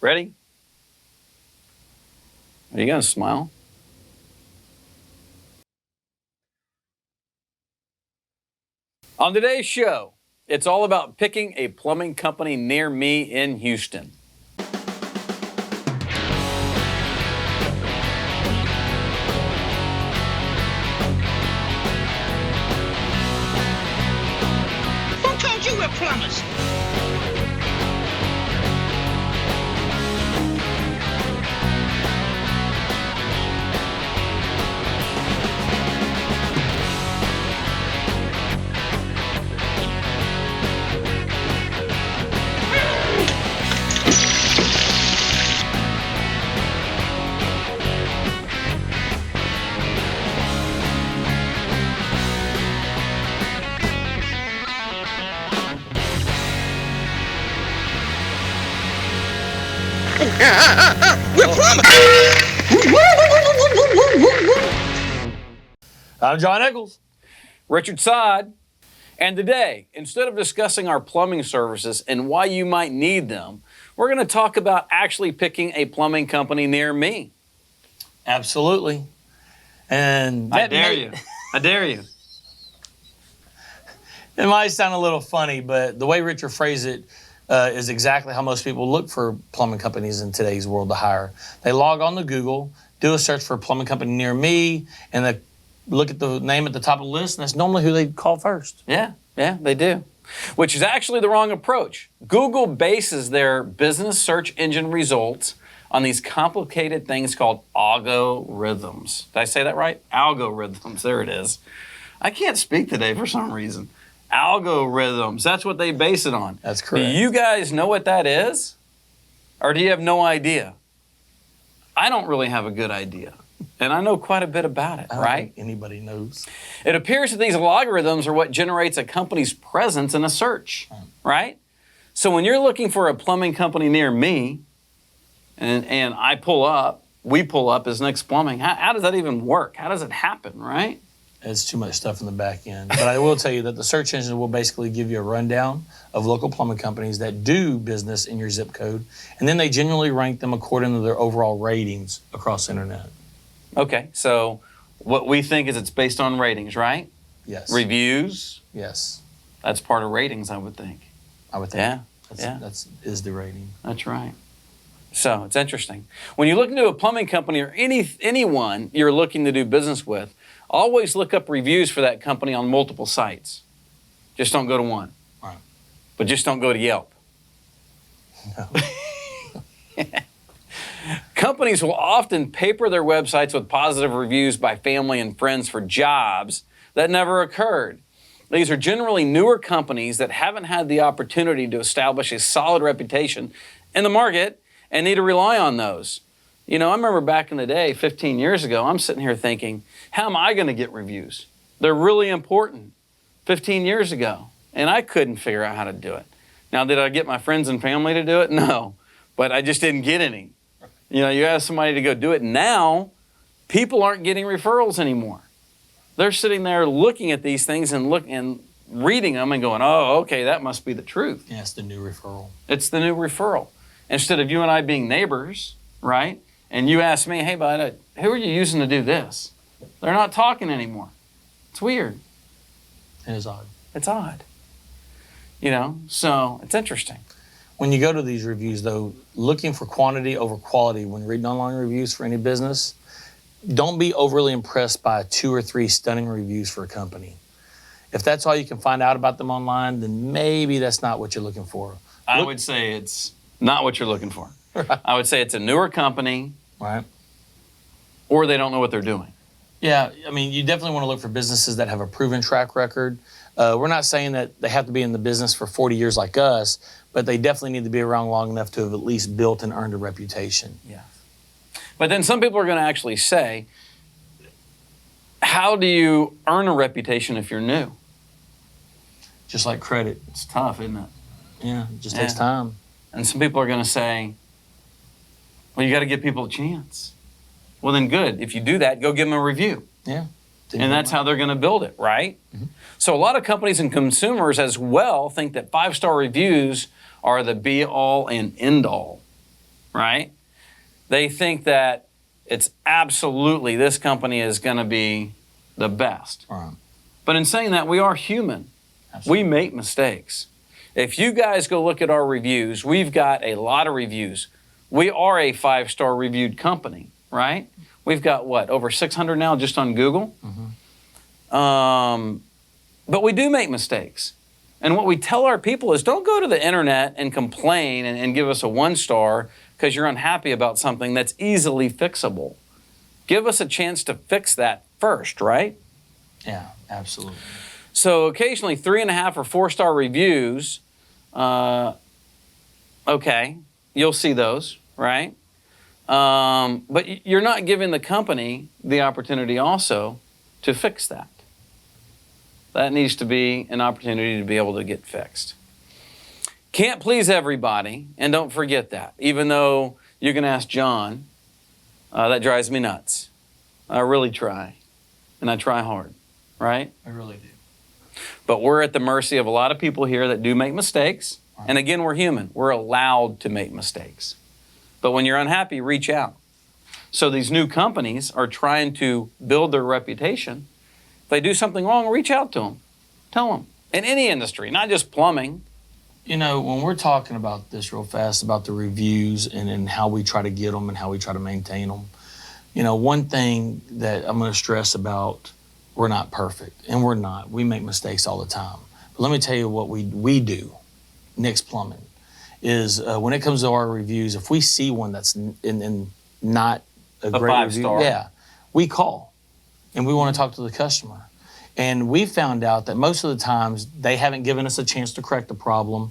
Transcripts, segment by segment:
Ready? Are you going to smile? On today's show, it's all about picking a plumbing company near me in Houston. Who told you we're plumbers? We're plumbers. I'm John Eccles. Richard Sod. And today, instead of discussing our plumbing services and why you might need them, we're going to talk about actually picking a plumbing company near me. Absolutely. And I dare you. I dare you. It might sound a little funny, but the way Richard phrased it is exactly how most people look for plumbing companies in today's world to hire. They log on to Google, do a search for a plumbing company near me, and they look at the name at the top of the list, and that's normally who they call first. Yeah, they do. Which is actually the wrong approach. Google bases their business search engine results on these complicated things called algorithms. Did I say that right? Algorithms, there it is. I can't speak today for some reason. Algorithms, that's what they base it on. That's correct. Do you guys know what that is? Or do you have no idea? I don't really have a good idea. And I know quite a bit about it, I don't right? think anybody knows. It appears that these algorithms are what generates a company's presence in a search, right? So when you're looking for a plumbing company near me, and we pull up as Nick's Plumbing, how does that even work? How does it happen, right? It's too much stuff in the back end. But I will tell you that the search engine will basically give you a rundown of local plumbing companies that do business in your zip code, and then they generally rank them according to their overall ratings across the internet. Okay, so what we think is it's based on ratings, right? Yes. Reviews, Yes. that's part of ratings, I would think. I would think. Yeah. That's the rating. That's right. So it's interesting. When you look into a plumbing company or anyone you're looking to do business with, always look up reviews for that company on multiple sites. Just don't go to one. Right. But just don't go to Yelp. No. Companies will often paper their websites with positive reviews by family and friends for jobs that never occurred. These are generally newer companies that haven't had the opportunity to establish a solid reputation in the market and need to rely on those. You know, I remember back in the day, 15 years ago, I'm sitting here thinking, how am I going to get reviews? They're really important 15 years ago, and I couldn't figure out how to do it. Now, did I get my friends and family to do it? No, but I just didn't get any. You know, you ask somebody to go do it. Now, people aren't getting referrals anymore. They're sitting there looking at these things and reading them and going, oh, okay, that must be the truth. Yeah, it's the new referral. It's the new referral. Instead of you and I being neighbors, right? And you ask me, hey, bud, who are you using to do this? They're not talking anymore. It's weird. It is odd. It's odd. You know, so it's interesting. When you go to these reviews, though, looking for quantity over quality when reading online reviews for any business, don't be overly impressed by 2 or 3 stunning reviews for a company. If that's all you can find out about them online, then maybe that's not what you're looking for. I would say it's not what you're looking for. Right. I would say it's a newer company, Right. or they don't know what they're doing. Yeah, I mean, you definitely want to look for businesses that have a proven track record. We're not saying that they have to be in the business for 40 years like us, but they definitely need to be around long enough to have at least built and earned a reputation. Yeah. But then some people are going to actually say, how do you earn a reputation if you're new? Just like credit. It's tough, isn't it? Yeah, it just takes time. And some people are going to say, well, you got to give people a chance. Well, then good. If you do that, go give them a review. Yeah. And that's how they're going to build it, right? Mm-hmm. So a lot of companies and consumers as well think that 5-star reviews are the be-all and end-all, right? They think that it's absolutely this company is going to be the best. Right. But in saying that, we are human. Absolutely. We make mistakes. If you guys go look at our reviews, we've got a lot of reviews. We are a 5-star reviewed company, right? We've got what, over 600 now just on Google? But we do make mistakes. And what we tell our people is don't go to the internet and complain and give us a 1-star because you're unhappy about something that's easily fixable. Give us a chance to fix that first, right? Yeah, absolutely. So occasionally 3.5 or 4-star reviews, okay, you'll see those, right? But you're not giving the company the opportunity also to fix that. That needs to be an opportunity to be able to get fixed. Can't please everybody, and don't forget that. Even though you can ask John, that drives me nuts. I really try, and I try hard, right? I really do. But we're at the mercy of a lot of people here that do make mistakes. And again, we're human. We're allowed to make mistakes. But when you're unhappy, reach out. So these new companies are trying to build their reputation. If they do something wrong, reach out to them. Tell them. In any industry, not just plumbing. You know, when we're talking about this real fast, about the reviews and how we try to get them and how we try to maintain them, you know, one thing that I'm going to stress about, we're not perfect, and we're not. We make mistakes all the time. But let me tell you what we do, Nick's Plumbing, is when it comes to our reviews, if we see one that's in not a great 5-star. review, yeah, we call, and we want to talk to the customer. And we found out that most of the times they haven't given us a chance to correct the problem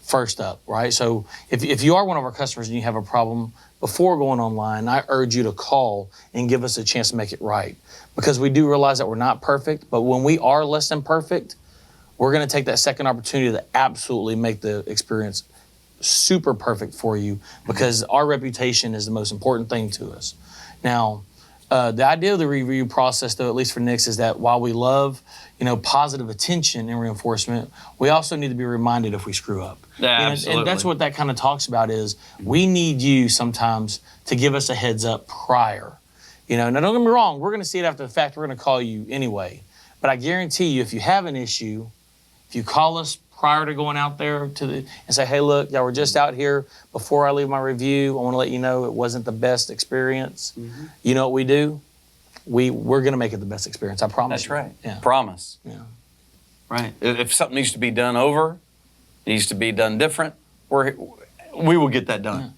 first up, right? So if you are one of our customers and you have a problem, before going online, I urge you to call and give us a chance to make it right. Because we do realize that we're not perfect, but when we are less than perfect, we're gonna take that second opportunity to absolutely make the experience super perfect for you, because our reputation is the most important thing to us. Now, the idea of the review process, though, at least for Nick's, is that while we love, you know, positive attention and reinforcement, we also need to be reminded if we screw up. Yeah, You know, absolutely. and that's what that kind of talks about is we need you sometimes to give us a heads up prior. You know, now don't get me wrong, we're going to see it after the fact. We're going to call you anyway. But I guarantee you, if you have an issue, if you call us prior to going out there and say, hey, look, yeah, we're just out here. Before I leave my review, I want to let you know it wasn't the best experience. Mm-hmm. You know what we do? We're going to make it the best experience. I promise. That's right. Yeah. Promise. Yeah. Right. If something needs to be done over, needs to be done different, we will get that done. Yeah.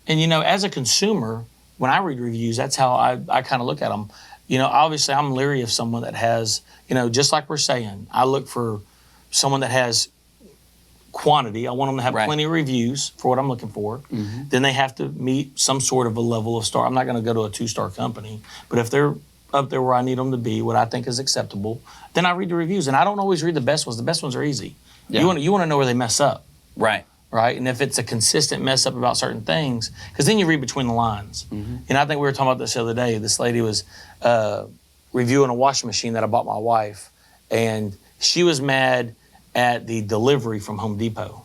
And, you know, as a consumer, when I read reviews, that's how I kind of look at them. You know, obviously, I'm leery of someone that has, you know, just like we're saying, I look for someone that has quantity. I want them to have Right. plenty of reviews for what I'm looking for. Mm-hmm. Then they have to meet some sort of a level of star. I'm not going to go to a 2-star company, but if they're up there where I need them to be, what I think is acceptable, then I read the reviews. And I don't always read the best ones. The best ones are easy. Yeah. You want to know where they mess up, Right. right? And if it's a consistent mess up about certain things, because then you read between the lines. Mm-hmm. And I think we were talking about this the other day. This lady was reviewing a washing machine that I bought my wife, and she was mad at the delivery from Home Depot.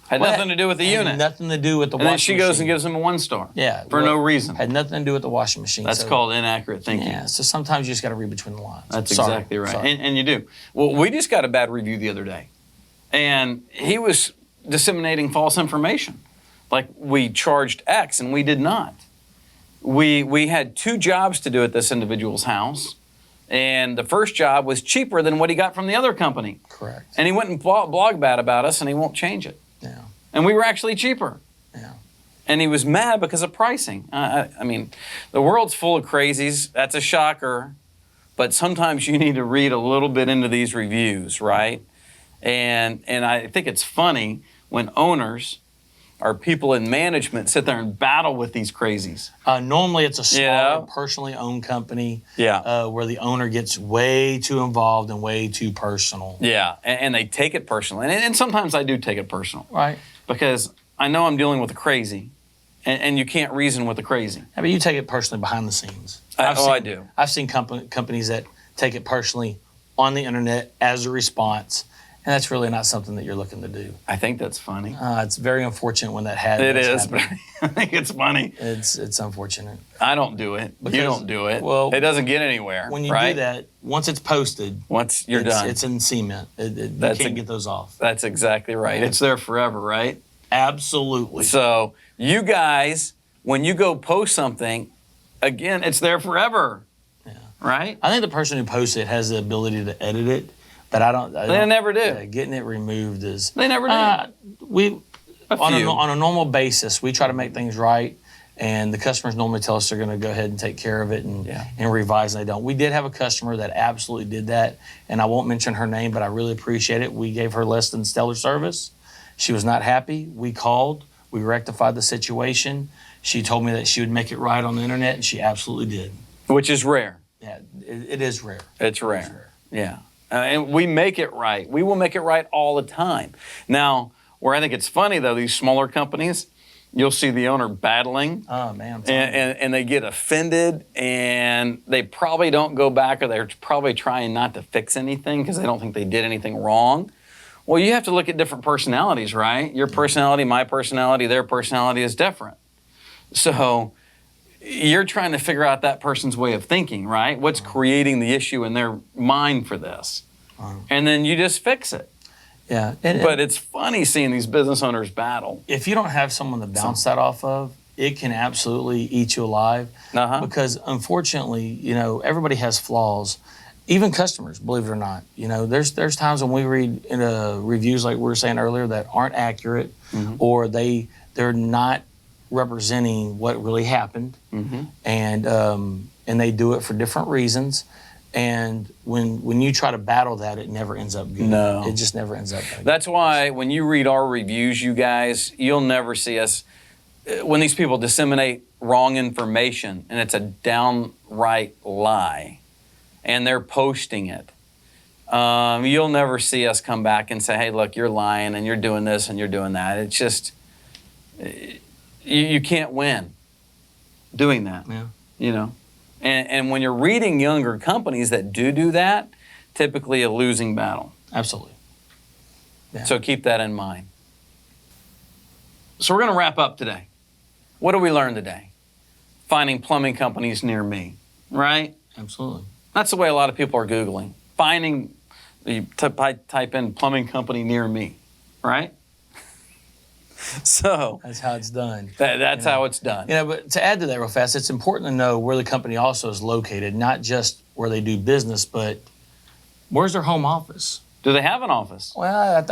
Had nothing to do with the Had unit. nothing to do with the And then washing she machine. goes and gives him a 1-star. Yeah. For no reason. Had nothing to do with the washing machine. That's So, called inaccurate thinking. Yeah, so sometimes you just got to read between the lines. That's Sorry. exactly right. Sorry. And you do. Well, we just got a bad review the other day. And he was disseminating false information. Like we charged X and we did not. We had 2 jobs to do at this individual's house. And the first job was cheaper than what he got from the other company. Correct. And he went and blog bad about us and he won't change it. Yeah. And we were actually cheaper. Yeah. And he was mad because of pricing. I mean, the world's full of crazies. That's a shocker. But sometimes you need to read a little bit into these reviews, right? And I think it's funny when owners or people in management sit there and battle with these crazies. Normally, it's a smaller, Yeah. personally owned company Yeah. where the owner gets way too involved and way too personal. Yeah, and they take it personally. And sometimes I do take it personal. Right. Because I know I'm dealing with a crazy, and you can't reason with a crazy. I mean, you take it personally behind the scenes. I do. I've seen companies that take it personally on the internet as a response, And that's really not something that you're looking to do. I think that's funny. It's very unfortunate when that It does is, but happen. I think it's funny. It's unfortunate. I don't do it. You Because- don't do it. well, it doesn't get anywhere. When you right? do that, once it's posted, once you're done, it's in cement. You That's can't a- get those off. that's exactly right. It's there forever, right? Absolutely. So you guys, when you go post something, again, it's there forever. Yeah. Right? I think the person who posts it has the ability to edit it, but I don't. They never do. Yeah, getting it removed is. They never do. We A few. on a normal basis, we try to make things right, and the customers normally tell us they're going to go ahead and take care of it and revise, and they don't. We did have a customer that absolutely did that, and I won't mention her name, but I really appreciate it. We gave her less than stellar service. She was not happy. We called. We rectified the situation. She told me that she would make it right on the internet, and she absolutely did. Which is rare. Yeah, it is rare. It's rare. Yeah. And we make it right. We will make it right all the time. Now, where I think it's funny, though, these smaller companies, you'll see the owner battling. Oh, man. I'm telling you. And they get offended, and they probably don't go back, or they're probably trying not to fix anything because they don't think they did anything wrong. Well, you have to look at different personalities, right? Your personality, my personality, their personality is different. So you're trying to figure out that person's way of thinking, right? What's creating the issue in their mind for this? And then you just fix it. Yeah. But it's funny seeing these business owners battle. If you don't have someone to bounce that off of, it can absolutely eat you alive. Uh-huh. Because unfortunately, everybody has flaws. Even customers, believe it or not. There's times when we read in reviews like we were saying earlier that aren't accurate, or they're not representing what really happened, and they do it for different reasons. And when you try to battle that, it never ends up good. No. It just never ends up good. That's why when you read our reviews, you guys, you'll never see us, when these people disseminate wrong information and it's a downright lie and they're posting it, you'll never see us come back and say, hey, look, you're lying and you're doing this and you're doing that. It's just, you can't win doing that, Yeah. And when you're reading younger companies that do that, typically a losing battle. Absolutely. Yeah. So keep that in mind. So we're going to wrap up today. What did we learn today? Finding plumbing companies near me, right? Absolutely. That's the way a lot of people are Googling. Finding, you type in plumbing company near me, right? So That's how it's done. that's how it's done. But to add to that real fast, it's important to know where the company also is located, not just where they do business, but where's their home office? Do they have an office? Well,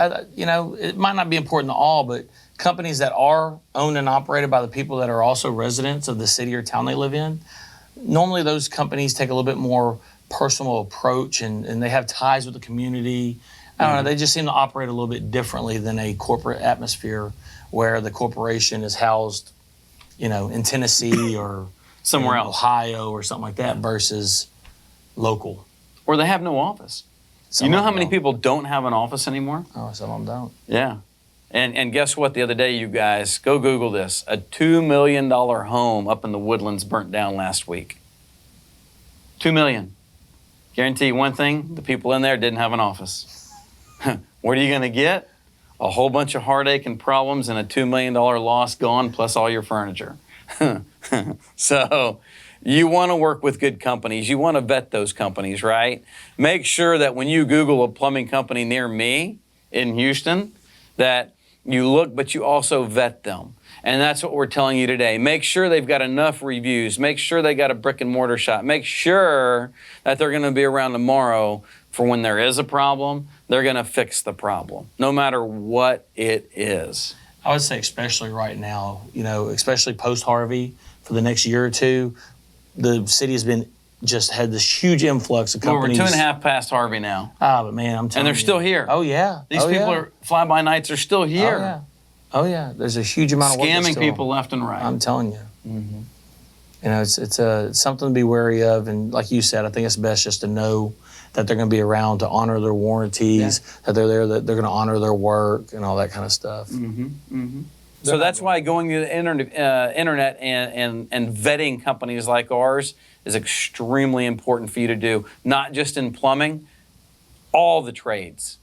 it might not be important to all, but companies that are owned and operated by the people that are also residents of the city or town they live in, normally those companies take a little bit more personal approach and they have ties with the community. I don't know, they just seem to operate a little bit differently than a corporate atmosphere where the corporation is housed, in Tennessee or Somewhere in else. Ohio or something like that versus local. Or they have no office. Some You know of how them many don't. people don't have an office anymore? Oh, some of them don't. Yeah. And guess what? The other day, you guys, go Google this. A $2 million home up in the Woodlands burnt down last week. $2 million. Guarantee you one thing, the people in there didn't have an office. What are you going to get? A whole bunch of heartache and problems and a $2 million loss gone, plus all your furniture. So you want to work with good companies. You want to vet those companies, right? Make sure that when you Google a plumbing company near me in Houston, that you look, but you also vet them. And that's what we're telling you today. Make sure they've got enough reviews. Make sure they got a brick and mortar shop. Make sure that they're going to be around tomorrow for when there is a problem, they're going to fix the problem, no matter what it is. I would say especially right now, especially post-Harvey for the next year or two, the city has just had this huge influx of Well, we're companies. 2.5 past Harvey now. But man, I'm telling you. And they're still here. Oh, yeah. These people are fly-by-nights are still here. Oh, yeah. There's a huge amount of work. that's Scamming still- people left and right. I'm telling you. It's something to be wary of. And like you said, I think it's best just to know that they're going to be around to honor their warranties, that they're there, that they're going to honor their work and all that kind of stuff. So that's why going to the internet and vetting companies like ours is extremely important for you to do, not just in plumbing, all the trades.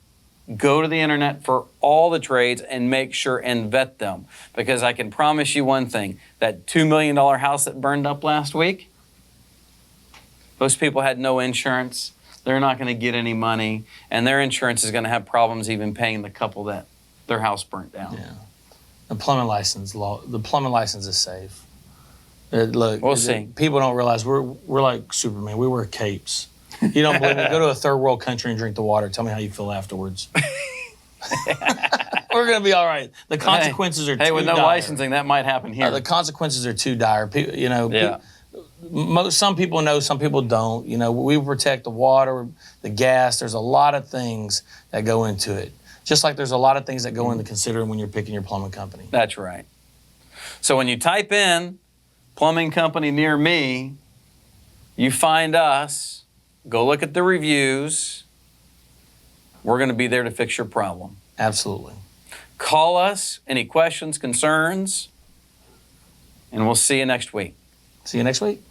Go to the internet for all the trades and make sure and vet them. Because I can promise you one thing, that $2 million house that burned up last week, those people had no insurance. They're not going to get any money, and their insurance is going to have problems even paying the couple that their house burnt down. Yeah. The plumbing license is safe. Look, We'll see. People don't realize we're like Superman. We wear capes. You don't believe me? Go to a third world country and drink the water. Tell me how you feel afterwards. We're going to be all right. The consequences are too dire. Hey, with no licensing, that might happen here. The consequences are too dire. Some people know, some people don't. We protect the water, the gas. There's a lot of things that go into it. Just like there's a lot of things that go into considering when you're picking your plumbing company. That's right. So when you type in plumbing company near me, you find us, go look at the reviews. We're going to be there to fix your problem. Absolutely. Call us, any questions, concerns, and we'll see you next week. See you next week.